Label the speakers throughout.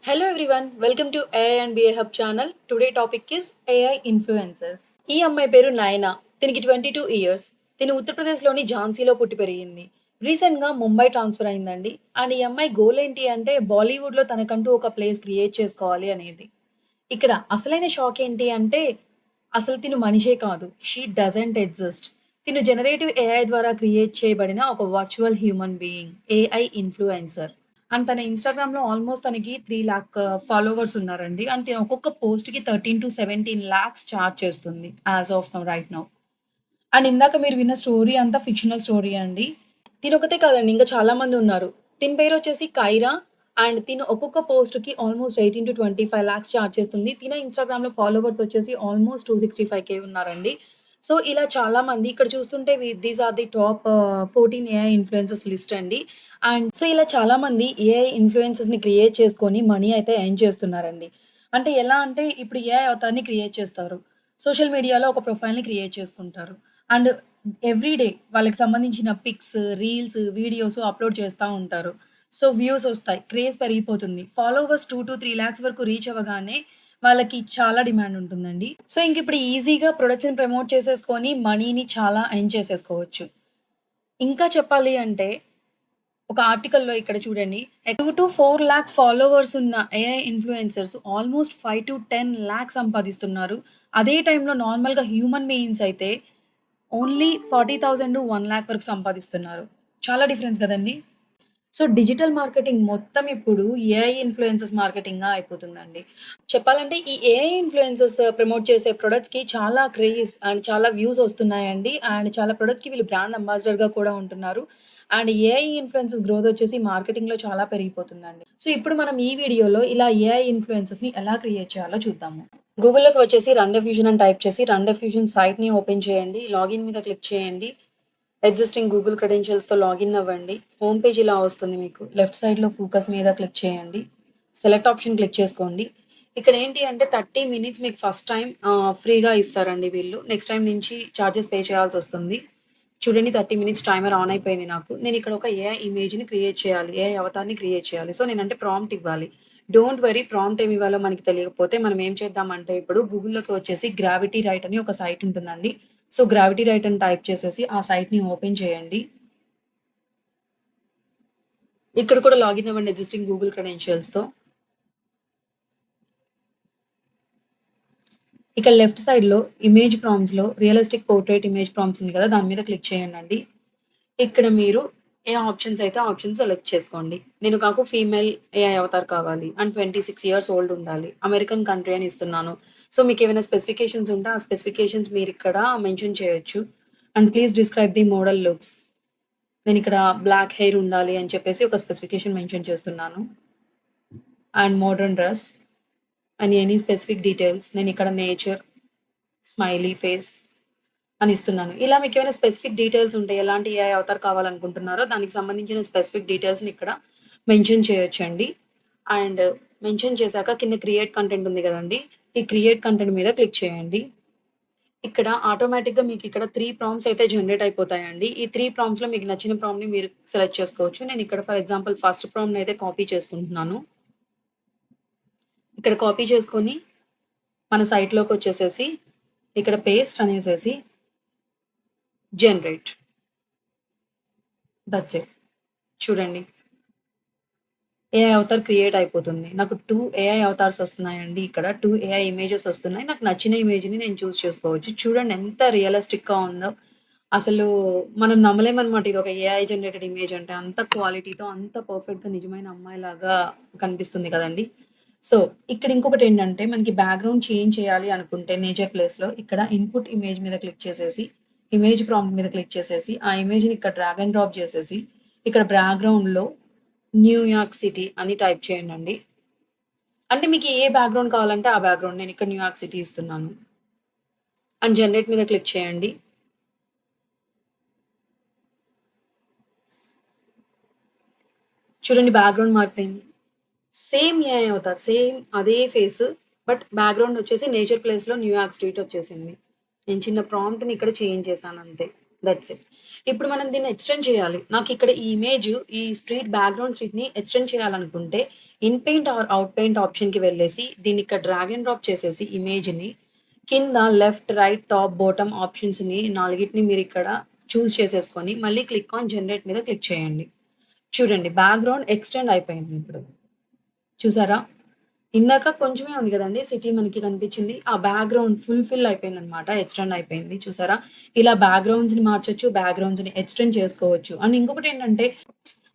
Speaker 1: Hello everyone, welcome to AI and BA Hub channel. Today topic is AI influencers. ఈ అమ్మాయి పేరు నయనా. దీనికి 22 years. తిను ఉత్తరప్రదేశ్‌లోని ఝాన్సీలో పుట్టి పెరిగింది. రీసెంట్‌గా ముంబై ట్రాన్స్‌ఫర్ అయిందండి. అండ్ ఈ అమ్మాయి గోల్ ఏంటి అంటే బాలీవుడ్‌లో తనకంటూ ఒక ప్లేస్ క్రియేట్ చేసుకోవాలి అనేది. ఇక్కడ అసలైన షాక్ ఏంటి అంటే అసలు తిను మనిషే కాదు. She doesn't exist. తిను జనరేటివ్ ఏఐ ద్వారా క్రియేట్ చేయబడిన ఒక virtual human being. AI influencer. And తన ఇన్‌స్టాగ్రామ్‌లో ఆల్మోస్ట్ తనకి 3,00,000 ఫాలోవర్స్ ఉన్నారండి. అండ్ తిను ఒక్కొక్క పోస్ట్‌కి 13-17 లాక్స్ చార్జ్ చేస్తుంది. As of now right now. And ఇందాక మీరు విన్న స్టోరీ అంతా ఫిక్షనల్ స్టోరీ అండి. తినొకతే కాదండి. ఇంకా చాలా మంది ఉన్నారు. తిన పేరొచ్చేసి కైరా. అండ్ తిను ఒక్కొక్క పోస్ట్‌కి ఆల్మోస్ట్ 18-25 లాక్స్ చార్జ్ చేస్తుంది. తిన ఇన్‌స్టాగ్రామ్‌లో ఫాలోవర్స్ వచ్చేసి ఆల్మోస్ట్ 265,000 ఉన్నారండి. సో, ఇలా చాలా మంది ఇక్కడ చూస్తుంటే these are the top 14 AI influencers list అండి. అండ్ సో, ఇలా చాలా మంది ఏఐ ఇన్‌ఫ్లుయెన్సర్స్‌ని క్రియేట్ చేసుకొని మనీ అయితే ఎర్న్ చేస్తున్నారండి. అంటే ఎలా అంటే ఇప్పుడు ఏఐ అవతార్‌ని క్రియేట్ చేస్తారు. సోషల్ మీడియాలో ఒక ప్రొఫైల్‌ని క్రియేట్ చేసుకుంటారు. అండ్ ఎవ్రీ డే వాళ్ళకి సంబంధించిన పిక్స్, రీల్స్, వీడియోస్ అప్‌లోడ్ చేస్తా ఉంటారు. సో, వ్యూస్ ఒస్తాయి. క్రేజ్ పెరిగిపోతుంది. ఫాలోవర్స్ 2-3 లాక్స్ వరకు రీచ్ అవ్వగానే వాళ్ళకి చాలా డిమాండ్ ఉంటుందండి. సో, ఇంకిప్పుడు ఈజీగా ప్రొడక్ట్స్‌ని ప్రమోట్ చేసేసుకొని మనీని చాలా ఎర్న్ చేసేసుకోవచ్చు. ఇంకా చెప్పాలి అంటే ఒక ఆర్టికల్‌లో ఇక్కడ చూడండి. 2-4 లాక్ ఫాలోవర్స్ ఉన్న ఏఐ ఇన్‌ఫ్లుయెన్సర్స్ ఆల్మోస్ట్ 5-10 లాక్ సంపాదిస్తున్నారు. అదే టైంలో నార్మల్‌గా హ్యూమన్ బీయింగ్స్ అయితే ఓన్లీ 40,000-1 లాక్ వరకు సంపాదిస్తున్నారు. చాలా డిఫరెన్స్ గదండీ! సో, డిజిటల్ మార్కెటింగ్ మొత్తం ఇప్పుడు ఏఐ ఇన్‌ఫ్లుయెన్సర్స్ మార్కెటింగ్‌గా అయిపోతుందండి. చెప్పాలంటే ఈ ఏఐ ఇన్‌ఫ్లుయెన్సర్స్ ప్రమోట్ చేసే ప్రొడక్ట్స్‌కి చాలా క్రేజ్ అండ్ చాలా వ్యూస్ ఒస్తున్నాయండి. అండ్ చాలా ప్రొడక్ట్స్‌కి వీళ్ళు బ్రాండ్ అంబాసిడర్‌గా కూడా ఉంటున్నారు. అండ్ ఏఐ ఇన్‌ఫ్లుయెన్సర్స్ గ్రోత్ వచ్చేసి మార్కెటింగ్‌లో చాలా పెరిగిపోతుందండి. సో, ఇప్పుడు మనం ఈ వీడియోలో ఇలా ఏఐ ఇన్‌ఫ్లుయెన్సర్స్‌ని ఎలా క్రియేట్ చేయాలో చూద్దాము. గూగుల్‌లోకి వచ్చేసి రన్ డిఫ్యూజన్ అని టైప్ చేసి రన్ డిఫ్యూజన్ సైట్‌ని ఓపెన్ చేయండి. లాగిన్ మీద క్లిక్ చేయండి. ఎగ్జిస్టింగ్ గూగుల్ క్రెడెన్షియల్స్‌తో లాగిన్ అవ్వండి. హోమ్ పేజ్ ఇలా వస్తుంది మీకు. లెఫ్ట్ సైడ్‌లో ఫోకస్ మీద క్లిక్ చేయండి. సెలెక్ట్ ఆప్షన్ క్లిక్ చేసుకోండి. ఇక్కడ ఏంటి అంటే 30 మినిట్స్ మీకు ఫస్ట్ టైమ్ ఫ్రీగా ఇస్తారండి వీళ్ళు. నెక్స్ట్ టైమ్ నుంచి చార్జెస్ పే చేయాల్సొస్తుంది. చూడండి 30 మినిట్స్ టైమర్ ఆన్ అయిపోయింది నాకు. నేనిక్కడ ఒక ఏఐ ఇమేజ్‌ని క్రియేట్ చేయాలి. ఏఐ అవతార్‌ని క్రియేట్ చేయాలి. సో, నేనంటే ప్రాంప్ట్ ఇవ్వాలి. డోంట్ వరీ ప్రాంప్ట్ ఏమి ఇవ్వాలో మనకి తెలియకపోతే మనం ఏం చేద్దామంటే ఇప్పుడు గూగుల్‌లోకి వచ్చేసి గ్రావిటీ రైట్ అని ఒక సైట్ ఉంటుందండి. సో, గ్రావిటీ రైట్ అని టైప్ చేసేసి ఆ సైట్‌ని ఓపెన్ చేయండి. ఇక్కడ కూడా లాగిన్ అవ్వండి ఎగ్జిస్టింగ్ గూగుల్ క్రెడెన్షియల్స్‌తో. ఇక లెఫ్ట్ సైడ్‌లో ఇమేజ్ ప్రాంప్ట్స్‌లో రియలిస్టిక్ పోర్ట్రెయిట్ ఇమేజ్ ప్రాంప్ట్స్ ఉంది కదా! దాని మీద క్లిక్ చేయండండి. ఇక్కడ మీరు ఏ ఆప్షన్స్ అయితే ఆ ఆప్షన్ సెలెక్ట్ చేసుకోండి. నేను నాకు ఫీమేల్ ఏఐ అవతార్ కావాలి. అండ్ 26 ఇయర్స్ ఓల్డ్ ఉండాలి. అమెరికన్ కంట్రీ అని ఇస్తున్నాను. సో, మీకేమైనా స్పెసిఫికేషన్స్ ఉంటే ఆ స్పెసిఫికేషన్స్ మీరిక్కడ మెన్షన్ చేయొచ్చు. And please describe the model looks. నేనిక్కడ బ్లాక్ హెయిర్ ఉండాలి అని చెప్పేసి ఒక స్పెసిఫికేషన్ మెన్షన్ చేస్తున్నాను. And modern dress and any specific details నేనిక్కడ నేచర్, స్మైలీ ఫేస్ అని ఇస్తున్నాను. ఇలా మీకేమైనా స్పెసిఫిక్ డీటెయిల్స్ ఉంటే ఎలాంటి ఏఐ అవతార్ కావాలనుకుంటున్నారో దానికి సంబంధించిన స్పెసిఫిక్ డీటెయిల్స్‌ని ఇక్కడ మెన్షన్ చేయొచ్చండి. అండ్ మెన్షన్ చేశాక కింద క్రియేట్ కంటెంట్ ఉంది గదండీ! ఈ క్రియేట్ కంటెంట్ మీద క్లిక్ చేయండి. ఇక్కడ ఆటోమేటిక్‌గా మీకిక్కడ 3 ప్రాంప్ట్స్ అయితే జనరేట్ అయిపోతాయండి. ఈ 3 ప్రాంప్ట్స్‌లో మీకు నచ్చిన ప్రాంప్ట్‌ని మీరు సెలెక్ట్ చేసుకోవచ్చు. నేనిక్కడ ఫర్ ఎగ్జాంపుల్ ఫస్ట్ ప్రాంప్ట్‌నయితే కాపీ చేసుకుంటున్నాను. ఇక్కడ కాపీ చేసుకొని మన సైట్‌లోకొచ్చేసేసి ఇక్కడ పేస్ట్ అనేసేసి జనరేట్. That's it. చూడండి. ఏఐ అవతార్ క్రియేట్ అయిపోతుంది. నాకు 2 ఏఐ అవతార్స్ వస్తున్నాయండి ఇక్కడ. 2 ఏఐ ఇమేజెస్ వస్తున్నాయి. నాకు నచ్చిన ఇమేజ్‌ని నేను చూజ్ చేసుకోవచ్చు. చూడండి ఎంత రియలిస్టిక్‌గా ఉందో. అసలు మనం నమ్మలేమనమాట. ఇది ఒక ఏఐ జనరేటెడ్ ఇమేజ్ అంటే. అంత క్వాలిటీతో అంత పర్ఫెక్ట్‌గా నిజమైన అమ్మాయిలాగా కనిపిస్తుంది కదండీ! సో, ఇక్కడ ఇంకొకటేంటంటే మనకి బ్యాక్‌గ్రౌండ్ చేంజ్ చేయాలి అనుకుంటే నేచర్ ప్లేస్‌లో ఇక్కడ ఇన్‌పుట్ ఇమేజ్ మీద క్లిక్ చేసేసి, ఇమేజ్ ప్రాంప్ట్ మీద క్లిక్ చేసేసి, ఆ ఇమేజ్‌ని ఇక్కడ డ్రాగ్ అండ్ డ్రాప్ చేసేసి, ఇక్కడ బ్యాక్‌గ్రౌండ్‌లో న్యూయార్క్ సిటీ అని టైప్ చేయండండి. అంటే మీకు ఏ బ్యాక్‌గ్రౌండ్ కావాలంటే ఆ బ్యాక్‌గ్రౌండ్. నేనిక్కడ న్యూయార్క్ సిటీ ఇస్తున్నాను. అండ్ జనరేట్ మీద క్లిక్ చేయండి. చూడండి బ్యాక్‌గ్రౌండ్ మారిపోయింది. Same AI Avatar. సేమ్ అదే ఫేస్. బట్ బ్యాక్‌గ్రౌండ్ వచ్చేసి నేచర్ ప్లేస్‌లో న్యూయార్క్ స్ట్రీట్ వచ్చేసింది. నేను చిన్న ప్రాంప్ట్‌ని ఇక్కడ చేంజ్ చేశానంతే. That's it. ఇప్పుడు మనం దీన్ని ఎక్స్‌టెండ్ చేయాలి. నాకిక్కడ ఈ ఇమేజ్, ఈ స్ట్రీట్ బ్యాక్‌గ్రౌండ్ స్ట్రీట్‌ని ఎక్స్‌టెండ్ చేయాలనుకుంటే, inpaint or outpaint ఆప్షన్‌కి వెళ్ళేసి, దీన్నిక్కడ డ్రాగ్ అండ్ డ్రాప్ చేసేసి ఇమేజ్‌ని కింద లెఫ్ట్, రైట్, టాప్, బాటమ్ ఆప్షన్స్‌ని నాలుగిటిని మీరిక్కడ చూజ్ చేసేసుకొని, మళ్ళీ క్లిక్ ఆన్ జనరేట్ మీద క్లిక్ చేయండి. చూడండి బ్యాక్‌గ్రౌండ్ ఎక్స్‌టెండ్ అయిపోయింది ఇప్పుడు. చూసారా? ఇందాక కొంచెమే ఉంది గదండీ! సిటీ మనకి కనిపించింది. ఆ బ్యాక్‌గ్రౌండ్ ఫుల్‌ఫిల్ అయిపోయిందనమాట. ఎక్స్‌టెండ్ అయిపోయింది. చూసారా? ఇలా బ్యాక్‌గ్రౌండ్స్‌ని మార్చొచ్చు. బ్యాక్‌గ్రౌండ్స్‌ని ఎక్స్‌టెండ్ చేసుకోవచ్చు. అండ్ ఇంకొకటేంటంటే,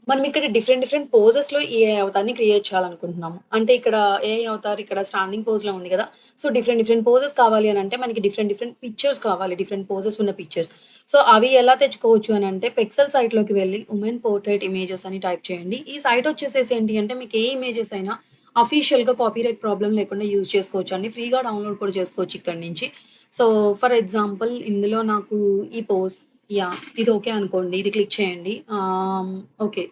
Speaker 1: మనం ఇక్కడ డిఫరెంట్ డిఫరెంట్ పోజెస్‌లో ఏఐ అవతార్‌ని క్రియేట్ చేయాలనుకుంటున్నాము. అంటే ఇక్కడ ఏఐ అవతార్ ఇక్కడ స్టాండింగ్ పోజ్‌లో ఉంది గదా! సో, డిఫరెంట్ డిఫరెంట్ పోజెస్ కావాలి అనంటే మనకి డిఫరెంట్ డిఫరెంట్ పిక్చర్స్ కావాలి. డిఫరెంట్ పోజెస్ ఉన్న పిక్చర్స్. సో, అవి ఎలా తెచ్చుకోవచ్చు అనంటే పెక్సెల్ సైట్‌లోకి వెళ్లి వుమెన్ పోర్ట్రెయిట్ ఇమేజెస్ అని టైప్ చేయండి. ఈ సైట్ వచ్చేసేసి ఏంటి అంటే మీకు ఏ ఇమేజెస్ అయినా అఫీషియల్‌గా కాపీరైట్ ప్రాబ్లమ్ లేకుండా యూజ్ చేసుకోవచ్చండి. ఫ్రీగా డౌన్‌లోడ్ కూడా చేసుకోవచ్చు ఇక్కడి నుంచి. సో, ఫర్ ఎగ్జాంపుల్ ఇందులో నాకు ఈ పోజ్ యాహ్! ఇది ఓకే అనుకోండి. ఇది క్లిక్ చేయండి. ఓకే.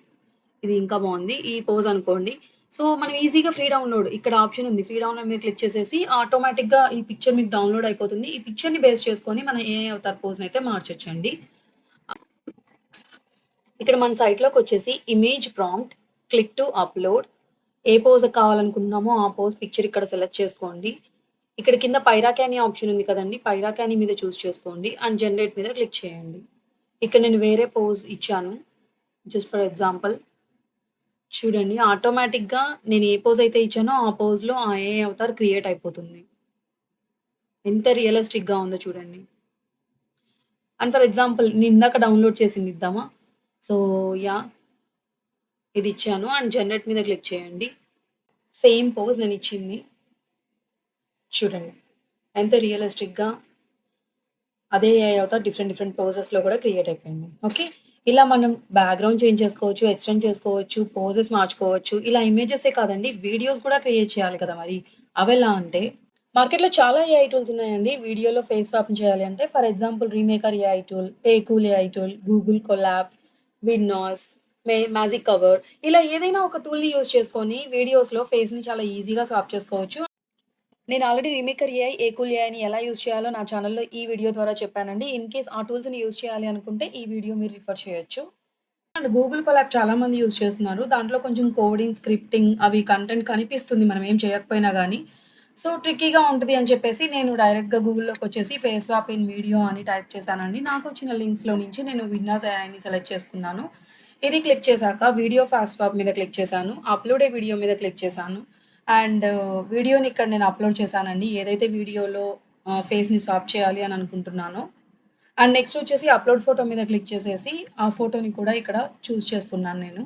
Speaker 1: ఇది ఇంకా బావుంది. ఈ పోజ్ అనుకోండి. సో, మనం ఈజీగా ఫ్రీ డౌన్‌లోడ్ ఇక్కడ ఆప్షన్ ఉంది. ఫ్రీ డౌన్‌లోడ్ మీద క్లిక్ చేసేసి ఆటోమేటిక్‌గా ఈ పిక్చర్ మీకు డౌన్‌లోడ్ అయిపోతుంది. ఈ పిక్చర్‌ని బేస్ చేసుకొని మన ఏఐ అవతార్ పోజ్‌నయితే మార్చొచ్చండి. ఇక్కడ మన సైట్‌లోకొచ్చేసి image prompt, click to upload. ఏ పోజ్ కావాలనుకుంటున్నామో ఆ పోజ్ పిక్చర్ ఇక్కడ సెలెక్ట్ చేసుకోండి. ఇక్కడ కింద పైరాకాని ఆప్షన్ ఉంది కదండీ! పైరాకాని మీద చూజ్ చేసుకోండి. అండ్ జనరేట్ మీద క్లిక్ చేయండి. ఇక్కడ నేను వేరే పోజ్ ఇచ్చాను. Just for example. చూడండి ఆటోమేటిక్‌గా నేను ఏ పోజ్ అయితే ఇచ్చానో ఆ పోజ్‌లో ఆ ఏఐ అవతార్ క్రియేట్ అయిపోతుంది. ఎంత రియలిస్టిక్‌గా ఉందో చూడండి. అండ్ ఫర్ ఎగ్జాంపుల్ నేను ఇందాక డౌన్‌లోడ్ చేసింది ఇద్దామా? So, yeah! ఇది ఇచ్చాను అండ్ జనరేట్ మీద క్లిక్ చేయండి. సేమ్ పోజ్ నేనిచ్చింది. చూడండి. ఎంత రియలిస్టిక్‌గా అదే ఏఐ అవతార్ డిఫరెంట్ డిఫరెంట్ పోజెస్‌లో కూడా క్రియేట్ అయిపోయింది. ఓకే. ఇలా మనం బ్యాక్‌గ్రౌండ్ చేంజ్ చేసుకోవచ్చు, ఎక్స్‌టెండ్ చేసుకోవచ్చు, పోజెస్ మార్చుకోవచ్చు. ఇలా ఇమేజెసే కాదండి వీడియోస్ కూడా క్రియేట్ చేయాలి కదా మరి. అవెలా అంటే మార్కెట్‌లో చాలా ఏఐ టూల్స్ ఉన్నాయండి. వీడియోలో ఫేస్ స్వాపింగ్ చేయాలి అంటే for example remaker AI tool, Akool AI tool, Google Colab, విన్నాస్, మ్యాజిక్ కవర్ ఇలా ఏదైనా ఒక టూల్‌ని యూజ్ చేసుకొని వీడియోస్‌లో ఫేస్‌ని చాలా ఈజీగా స్వాప్ చేసుకోవచ్చు. నేను ఆల్రెడీ రీమేకర్ ఏఐ, ఏకూల్ ఏఐని ఎలా యూజ్ చేయాలో నా ఛానెల్‌లో ఈ వీడియో ద్వారా చెప్పానండి. ఇన్ కేస్ ఆ టూల్స్‌ని యూజ్ చేయాలి అనుకుంటే ఈ వీడియో మీరు రిఫర్ చేయొచ్చు. అండ్ గూగుల్ కొలాబ్ చాలా మంది యూజ్ చేస్తున్నారు. దాంట్లో కొంచెం కోడింగ్, స్క్రిప్టింగ్ అవి కంటెంట్ కనిపిస్తుంది మనం ఏం చేయకపోయినా గానీ. సో, ట్రిక్కీగా ఉంటది అని చెప్పేసి నేను డైరెక్ట్‌గా గూగుల్‌లోకొచ్చేసి ఫేస్ స్వాప్ ఇన్ వీడియో అని టైప్ చేశానండి. నాకొచ్చిన లింక్స్‌లో నుంచి నేను విన్నాస్ ఏఐని సెలెక్ట్ చేసుకున్నాను. ఇది క్లిక్ చేశాక వీడియో ఫాస్ట్ స్వాప్ మీద క్లిక్ చేశాను. అప్‌లోడ్ ఏ వీడియో మీద క్లిక్ చేశాను. అండ్ వీడియోని ఇక్కడ నేను అప్‌లోడ్ చేశానండి. ఏదైతే వీడియోలో ఫేస్‌ని స్వాప్ చేయాలి అని అనుకుంటున్నానో. అండ్ నెక్స్ట్ వచ్చేసి అప్‌లోడ్ ఫోటో మీద క్లిక్ చేసేసి, ఆ ఫోటోని కూడా ఇక్కడ చూజ్ చేసుకున్నాను నేను.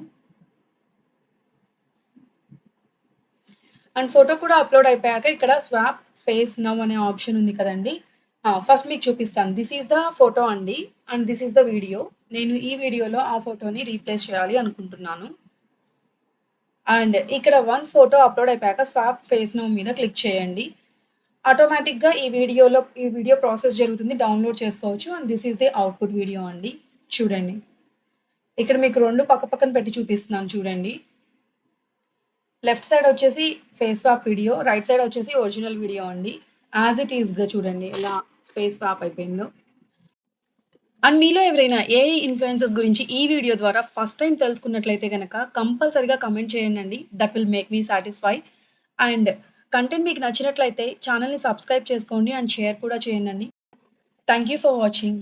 Speaker 1: అండ్ ఫోటో కూడా అప్‌లోడ్ అయిపోయాక ఇక్కడ స్వాప్ ఫేస్ నౌ అనే ఆప్షన్ ఉంది కదండీ! ఫస్ట్ మీకు చూపిస్తాను. దిస్ ఈస్ ద ఫోటో అండి. And this is the video. నేను ఈ వీడియోలో ఆ ఫోటోని రీప్లేస్ చేయాలి అనుకుంటున్నాను. అండ్ ఇక్కడ వన్స్ ఫోటో అప్‌లోడ్ అయిపోయాక స్వాప్ ఫేస్ నౌ మీద క్లిక్ చేయండి. ఆటోమేటిక్‌గా ఈ వీడియో ప్రాసెస్ జరుగుతుంది. డౌన్‌లోడ్ చేసుకోవచ్చు. And this is the output video అండి. చూడండి. ఇక్కడ మీకు 2 పక్కపక్కన పెట్టి చూపిస్తున్నాను చూడండి. లెఫ్ట్ సైడ్ వచ్చేసి face swap video, right side వచ్చేసి ఒరిజినల్ వీడియో అండి. యాజ్ ఇట్ ఈస్‌గా చూడండి ఎలా స్పేస్ స్వాప్ అయిపోయిందో. అండ్ మీలో ఎవరైనా ఏఐ ఇన్‌ఫ్లుయెన్సర్స్ గురించి ఈ వీడియో ద్వారా ఫస్ట్ టైమ్ తెలుసుకున్నట్లయితే గనక కంపల్సరీగా కామెంట్ చేయండండి. That will make me satisfy. And content మీకు నచ్చినట్లయితే ఛానెల్‌ని సబ్స్క్రైబ్ చేసుకోండి అండ్ షేర్ కూడా చేయండండి. Thank you for watching.